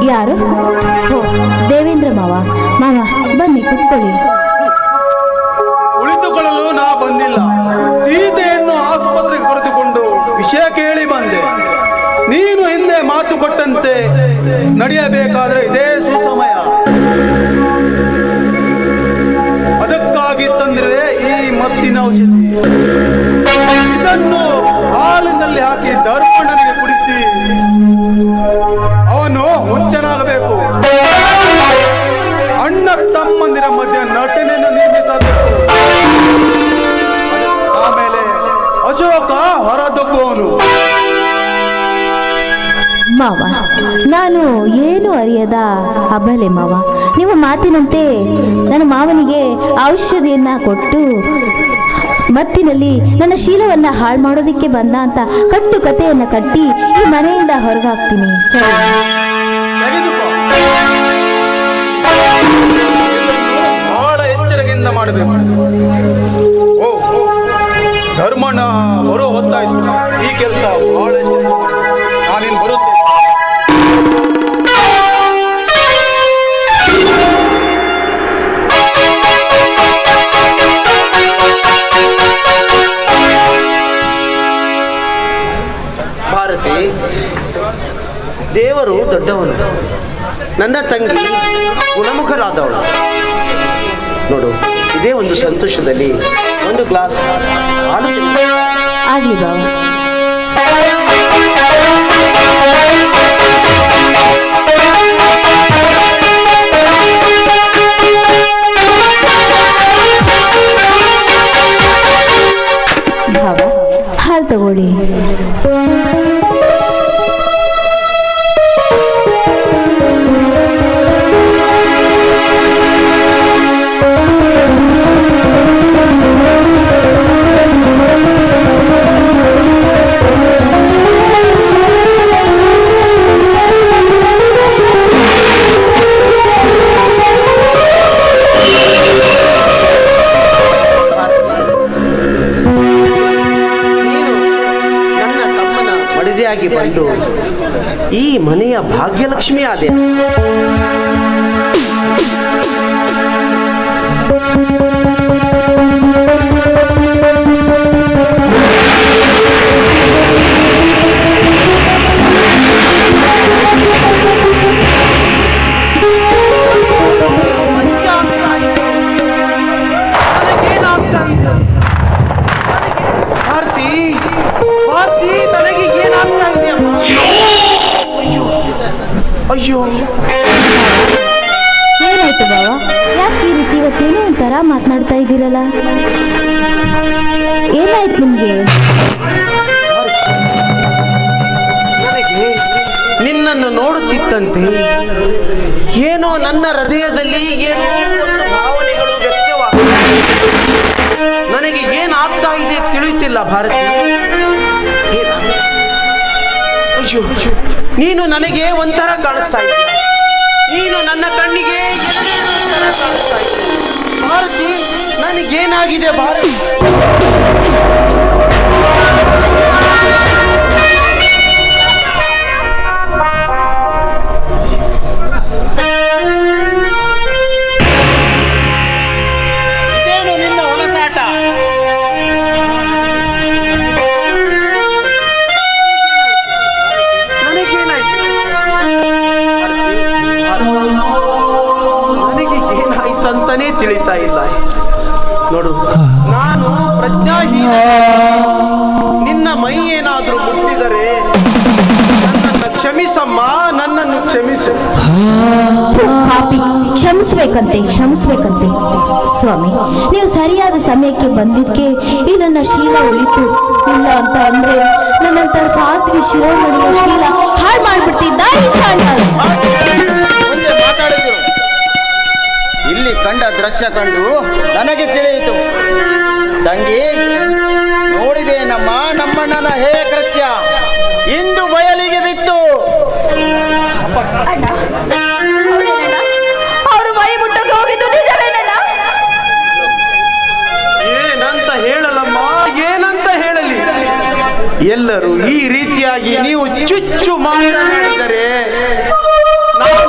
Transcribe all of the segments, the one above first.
ಯಾರು? ಓ, ದೇವೇಂದ್ರ ಮಾವ. ಮಾವ ಬನ್ನಿ ಕುತ್ಕೊಳ್ಳಿ. ಉಳಿದುಕೊಳ್ಳಲು ನಾ ಬಂದಿಲ್ಲ. ಸೀತೆಯನ್ನು ಆಸ್ಪತ್ರೆಗೆ ಕರೆದುಕೊಂಡು ವಿಷಯ ಕೇಳಿ ಬಂದೆ. ನೀನು ಹಿಂದೆ ಮಾತು ಕೊಟ್ಟಂತೆ ನಡೆಯಬೇಕಾದ್ರೆ ಇದೇ ಸುಸಮಯ. ಅದಕ್ಕಾಗಿ ತಂದಿರುವೆ ಈ ಮತ್ತಿನ ಔಷಧಿ. ಇದನ್ನು ಹಾಲಿನಲ್ಲಿ ಹಾಕಿ ಧರ್ಮಣ್ಣನಿಗೆ ಕುಡಿಸಿ ಅವನು ಹುಚ್ಚನಾಗಬೇಕು. ಅಣ್ಣ ತಮ್ಮಂದಿರ ಮಧ್ಯೆ ನಟನೆಯನ್ನು ನಿರ್ಮಿಸಬೇಕು. ಆಮೇಲೆ ಅಶೋಕ ಹೊರದಬ್ಬುವನು. ಮಾವ, ನಾನು ಏನು ಅರಿಯದ ಅಬಲೆ ಮಾವ. ನಿಮ್ಮ ಮಾತಿನಂತೆ ನನ್ನ ಮಾವನಿಗೆ ಔಷಧಿಯನ್ನ ಕೊಟ್ಟು ಮತ್ತಿನಲ್ಲಿ ನನ್ನ ಶೀಲವನ್ನ ಹಾಳು ಮಾಡೋದಕ್ಕೆ ಬಂದ ಅಂತ ಕಟ್ಟು ಕಥೆಯನ್ನ ಕಟ್ಟಿ ಈ ಮನೆಯಿಂದ ಹೊರಗಾಗ್ತೀನಿ. ಸರಿ, ಬಹಳ ಎಚ್ಚರಿಕೆಯಿಂದ ಮಾಡಬೇಕು. ಓ ಧರ್ಮಣ್ಣ ಬರೋ ಹೊತ್ತಾಯ್ತು. ಈ ಕೆಲಸ ಬಹಳ ಎಚ್ಚರಿಕೆ ನಾನಿನ್ ಬರುತ್ತೇನೆ. ಭಾರತಿ, ದೇವರು ದೊಡ್ಡವನು. ನನ್ನ ತಂಗಿ ಗುಣಮುಖರಾದವಳು. ನೋಡು, ಇದೇ ಒಂದು ಸಂತೋಷದಲ್ಲಿ ಒಂದು ಗ್ಲಾಸ್ ಹಾಲು ಆಗ್ಲಿ ಬಾವ. ಭಾವ, ಹಾಲು ತಗೊಳ್ಳಿ. ಬಂದು ಈ ಮನೆಯ ಭಾಗ್ಯಲಕ್ಷ್ಮಿ ಆದೆ. ಅಯ್ಯೋ, ಏನಾಯ್ತು ಬಾವ? ಯಾಕೆ ಈ ರೀತಿ ಇವತ್ತೇನೋ ಒಂಥರ ಮಾತನಾಡ್ತಾ ಇದ್ದೀರಲ್ಲ? ಏನಾಯ್ತು ನಿಮ್ಗೆ? ನನಗೆ ನಿನ್ನನ್ನು ನೋಡುತ್ತಿದ್ದಂತೆ ಏನೋ ನನ್ನ ಹೃದಯದಲ್ಲಿ ಏನೋ ಒಂದು ಭಾವನೆಗಳು ವ್ಯಕ್ತವಾಗುತ್ತಿವೆ. ನನಗೆ ಏನಾಗ್ತಾ ಇದೆ ತಿಳಿಯುತ್ತಿಲ್ಲ ಭಾರತಿ. ಅಯ್ಯೋ, ನೀನು ನನಗೆ ಒಂಥರ ಕಾಣಿಸ್ತಾ ಇದ್ದೀಯ. ನೀನು ನನ್ನ ಕಣ್ಣಿಗೆ ಕಾಣಿಸ್ತಾ ಇದ್ದೀಯ. ಭಾರತಿ, ನನಗೇನಾಗಿದೆ ಭಾರತಿ? ಇದೇನು ನಿನ್ನ ಹೊಲಸಾಟ? ನನಗೆ ಏನಾಯ್ತಂತಾನೇ ತಿಳಿತಾ ಇಲ್ಲ. ನೋಡು, ನಾನು ಪ್ರಜ್ಞಾಹೀನ. ನಿನ್ನ ಮೈ ಏನಾದ್ರೂ ಮುಟ್ಟಿದರೆ ನನ್ನನ್ನು ಕ್ಷಮಿಸಮ್ಮ, ನನ್ನನ್ನು ಕ್ಷಮಿಸು. ಕ್ಷಮಿಸ್ಬೇಕಂತೆ ಸ್ವಾಮಿ. ನೀವು ಸರಿಯಾದ ಸಮಯಕ್ಕೆ ಬಂದಿದ್ದಕ್ಕೆ ಈ ನನ್ನ ಶೀಲ ಉಳಿತು. ಇಲ್ಲ ಅಂತ ಅಂದ್ರೆ ನನ್ನಂತ ಸಾತ್ವಿ ಶಿರೋಮಣಿಯ ಶೀಲ ಹಾಳು ಮಾಡ್ಬಿಡ್ತಿದ್ದ ಈ ಚಾಂಡಾಲ. ಮಾತಾಡಿದ್ರು. ಇಲ್ಲಿ ಕಂಡ ದೃಶ್ಯ ಕಂಡು ನನಗೆ ತಿಳಿಯಿತು. ತಂಗಿ, ನೋಡಿದೆ ನಮ್ಮಣ್ಣನ ಹೇ ಕೃತ್ಯ ಇಂದು ಬಯಲಿಗೆ ಬಿತ್ತು. ಅವರು ಮೈ ಮುಟ್ಟಕ್ಕೆ ಹೋಗಿದ್ದು ನಿಜವೇನಣ್ಣ? ಏನಂತ ಹೇಳಲಮ್ಮ, ಏನಂತ ಹೇಳಲಿ? ಎಲ್ಲರೂ ಈ ರೀತಿಯಾಗಿ ನೀವು ಚುಚ್ಚು ಮಾತನಾಡಿದರೆ ನಾವು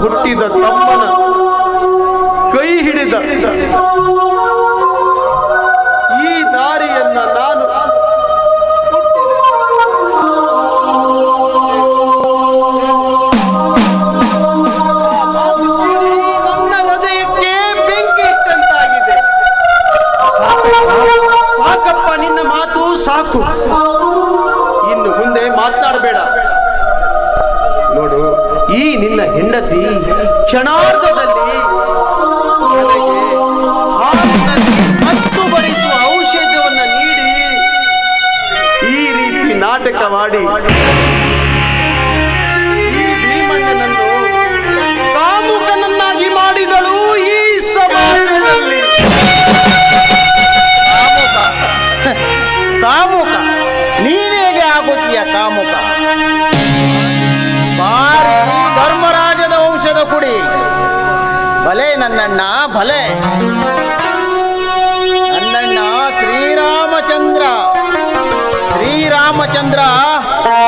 ಹುಟ್ಟಿದ ತಮ್ಮನ ಕೈ ಹಿಡಿದ ಈ ದಾರಿಯನ್ನ ನಾನು ನನ್ನ ಹೃದಯಕ್ಕೆ ಬೆಂಕಿ ಇಟ್ಟಂತಾಗಿದೆ. ಸಾಕಪ್ಪ, ನಿನ್ನ ಮಾತು ಸಾಕು. ಇನ್ನು ಮುಂದೆ ಮಾತನಾಡಬೇಡ. ನೋಡು, ಈ ನಿನ್ನ ಹೆಂಡತಿ ಕ್ಷಣಾರ್ಧದಲ್ಲಿ ಹಾಲಿನಲ್ಲಿ ಮತ್ತು ಬಡಿಸುವ ಔಷಧವನ್ನು ನೀಡಿ ಈ ರೀತಿ ನಾಟಕವಾಡಿ ಈ ಭೀಮಣ್ಣನನ್ನು ಕಾಮುಕನನ್ನಾಗಿ ಮಾಡಿದಳು ಈ ಸಮಾಜದಲ್ಲಿ. ಕಾಮುಕ ನೀನೇಗೆ ಆಗುತ್ತೀಯ ಕಾಮುಕ? ಬಾರಿ ಧರ್ಮರಾಜದ ವಂಶದ ಕುಡಿ. ಭಲೆ ನನ್ನಣ್ಣ, ಭಲೆ ನನ್ನಣ್ಣ ಶ್ರೀರಾಮಚಂದ್ರ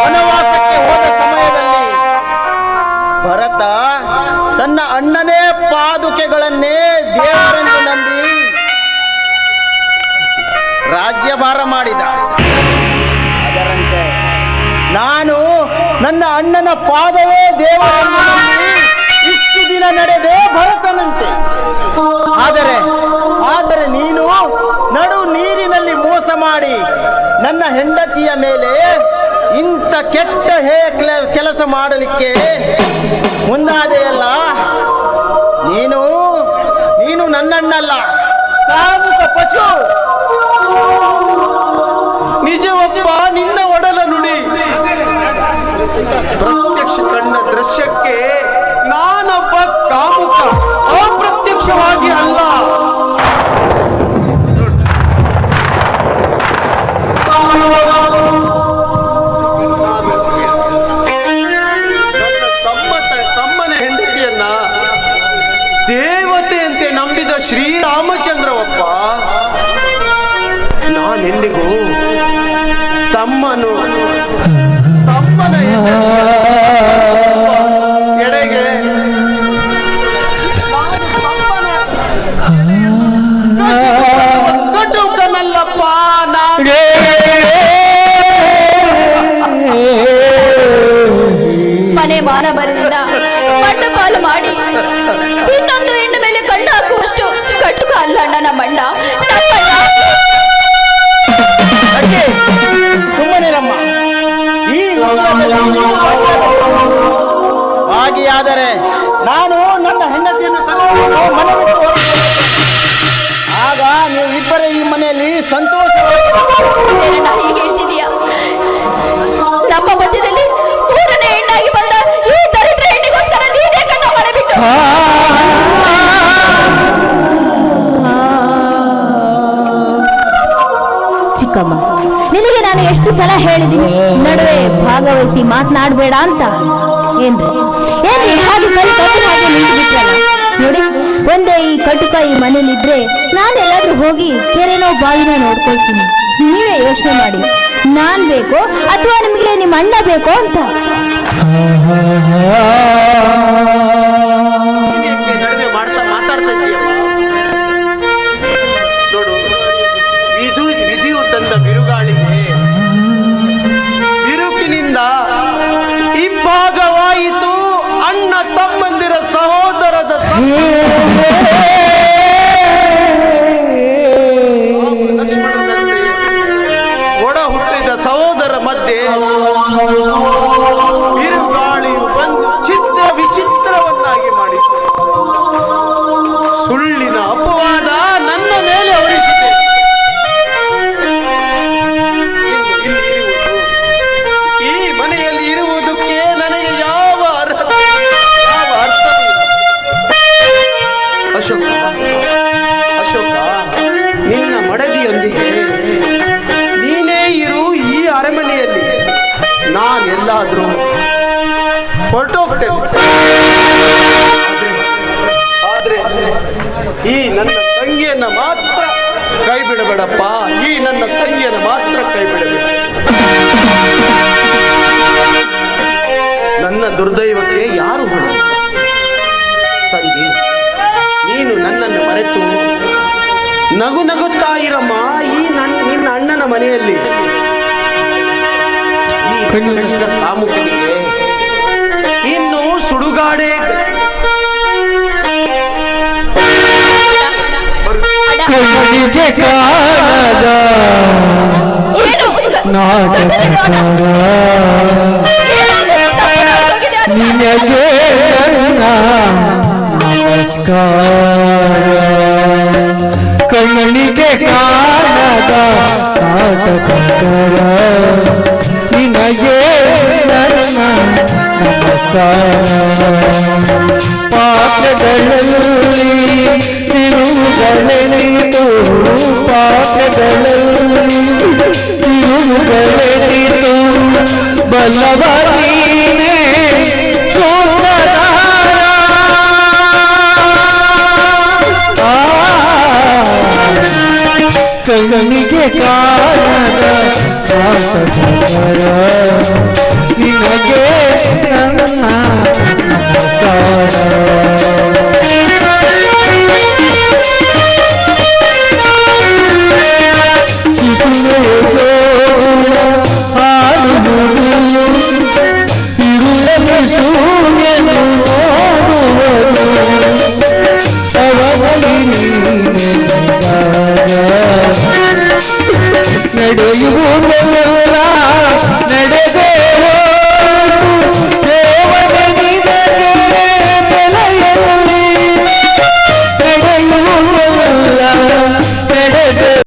ವನವಾಸಕ್ಕೆ ಹೋದ ಸಮಯದಲ್ಲಿ ಭರತ ತನ್ನ ಅಣ್ಣನೇ ಪಾದುಕೆಗಳನ್ನೇ ದೇವರೆಂದು ನಂಬಿ ರಾಜ್ಯಭಾರ ಮಾಡಿದ. ಅದರಂತೆ ನಾನು ನನ್ನ ಅಣ್ಣನ ಪಾದವೇ ದೇವರೆಂದು ನಂಬಿ ಇಷ್ಟು ದಿನ ನಡೆದೇ ಭರತನಂತೆ. ಆದರೆ ನೀನು ನಡು ನೀರಿನಲ್ಲಿ ಮೋಸ ಮಾಡಿ ನನ್ನ ಹೆಂಡತಿಯ ಮೇಲೆ ಇಂಥ ಕೆಟ್ಟ ಕೆಲಸ ಮಾಡಲಿಕ್ಕೆ ಮುಂದಾದೆಯಲ್ಲ. ನೀನು ನನ್ನಣ್ಣಲ್ಲ, ಕಾಮುಕ ಪಶು. ನಿಜವಪ್ಪ, ನಿನ್ನ ಒಡಲ ನುಡಿ. ಪ್ರತ್ಯಕ್ಷ ಕಂಡ ದೃಶ್ಯಕ್ಕೆ ನಾನೊಬ್ಬ ಕಾಮುಕ, ಅಪ್ರತ್ಯಕ್ಷವಾಗಿ ಅಲ್ಲ. ತಮ್ಮನ ಹೆಂಡತಿಯನ್ನ ದೇವತೆಯಂತೆ ನಂಬಿದ ಶ್ರೀರಾಮಚಂದ್ರವಪ್ಪ, ನಾನೆಂದಿಗೂ ತಮ್ಮನ ಎಡೆಗೆ ಕಟುಕನಲ್ಲಪ್ಪ. ಮನೆ ಮಾನವರದಿಂದ ಮಣ್ಣ ಪಾಲು ಮಾಡಿ ಇನ್ನೊಂದು ಹೆಣ್ಣು ಮೇಲೆ ಕಣ್ಣು ಹಾಕುವಷ್ಟು ಕಟುಕ ಅಲ್ಲ ಅಣ್ಣ ನಮ್ಮಣ್ಣ. ಸುಮ್ಮನಿರಮ್ಮ. ಈ ಭಾಗಿಯಾದರೆ ನಾನು ನನ್ನ ಹೆಂಡತಿಯನ್ನು ಕರೆದುಕೊಂಡು ಮನೆ ಬಿಟ್ಟು ಹೊರಡುವೆ. ಆಗ ನೀವು ಇಬ್ಬರೇ ಈ ಮನೆಯಲ್ಲಿ ಸಂತೋಷ. ಹೀಗೆ ಹೇಳ್ತಿದೀಯ? ನಮ್ಮ ಮಧ್ಯದಲ್ಲಿ ಮೂರನೇ ಹೆಣ್ಣಾಗಿ ಬಂದ ಈ ದರಿದ್ರ ಹೆಣ್ಣಿಗೋಸ್ಕರ ನೀನೇ ಕಣ್ಣ ಮನೆ ಬಿಟ್ಟು ಚಿಕ್ಕಮ್ಮ, ನಿನಗೆ ನಾನು ಎಷ್ಟು ಸಲ ಹೇಳಿದ್ದೀನಿ ನಡುವೆ ಭಾಗವಹಿಸಿ ಮಾತನಾಡಬೇಡ ಅಂತ. ಏನ್ರಿ ಹಾಗೆ ಕೈ ಕಟ್ಟಿನ ಹಾಗೆ ನಿಂತುಬಿಟ್ರಲ್ಲ ನೋಡಿ. ಒಂದೇ ಈ ಕಟುಕ ಈ ಮನೇಲಿದ್ರೆ ನಾನೆಲ್ಲಾದ್ರೂ ಹೋಗಿ ಕೆರೆನೋ ಬಾವಿನೋ ನೋಡ್ಕೊಳ್ತೀನಿ. ನೀವೇ ಯೋಚನೆ ಮಾಡಿ, ನಾನ್ ಬೇಕೋ ಅಥವಾ ನಿಮಗೆ ನಿಮ್ಮ ಅಣ್ಣ ಬೇಕೋ ಅಂತ. ನಡುವೆ ಮಾತಾಡ್ತಾ ಇದ್ದೀಯಮ್ಮ. ನೋಡು, ವಿಧಿಯು ತಂದ ಬಿರುಗಾಳಿಗೆ ಬಿರುಕಿನಿಂದ ಇಬ್ಬಾಗವಾಯಿತು ಅಣ್ಣ ತಮ್ಮಂದಿರ ಸಹೋದರದ ಲಕ್ಷ್ಮಣನಂತೆ ಒಡ ಹುಟ್ಟಿದ ಸಹೋದರ ಮಧ್ಯೆ ಬಿರುಗಾಳಿಯು ಬಂದು ವಿಚಿತ್ರವನ್ನಾಗಿ ಮಾಡಿತು. ಸುಳ್ಳಿನ ಅಪವಾದ ನನ್ನ ಮೇಲೆ ಹೊರಿಸಿದೆ. ಈ ಮನೆಯಲ್ಲಿ ಇರುವುದಕ್ಕೆ ನನಗೆ ಯಾವ ಅರ್ಥವಿಲ್ಲ. ಅಶೋಕ, ನಿನ್ನ ಮಡದಿಯೊಂದಿಗೆ ನೀನೇ ಇರು ಈ ಅರಮನೆಯಲ್ಲಿ. ನಾನೆಲ್ಲಾದ್ರೂ ಹೊರಟೋಗ್ತೇನೆ. ಆದ್ರೆ ಈ ನನ್ನ ತಂಗಿಯನ್ನ ಮಾತ್ರ ಕೈ ಬಿಡಬೇಡಪ್ಪ. ಈ ನನ್ನ ತಂಗಿಯನ್ನ ಮಾತ್ರ ಕೈ ಬಿಡಬೇಡ. ನನ್ನ ದುರ್ದೈವಕ್ಕೆ ಯಾರು ಹೊಣೆ? ಕಷ್ಟ ಕಾಮುಕನಿಗೆ ಇನ್ನು ಸುಡುಗಾಡೆ ಕಣ್ಣಿಗೆ ಕಾಣದ ನಾಟಕಕಾರ ನಿನಗೆ ನನ್ನ ನಮಸ್ಕಾರ ಕಣ್ಣಿಗೆ ಕಾಣದ ನಾಟಕಕಾರ ನಿನಗೆ ನನ್ನ ನಮಸ್ಕಾರ ಪಾತ್ರಗಳಲ್ಲಿ ತಿರುವುಗಳೆನಿತು ಪಾತ್ರಗಳಲ್ಲಿ ತಿರುವುಗಳೆನಿತು ಬಲ್ಲವ ನೀನೇ ಸೋದರಾರ ಕಣ್ಣಿಗೆ ಕಾಣದ ನಾಟಕಕಾರ ನಿನಗೆ ನನ್ನ ನಮಸ್ಕಾರ ನಡೆಯುವುದೆಲ್ಲ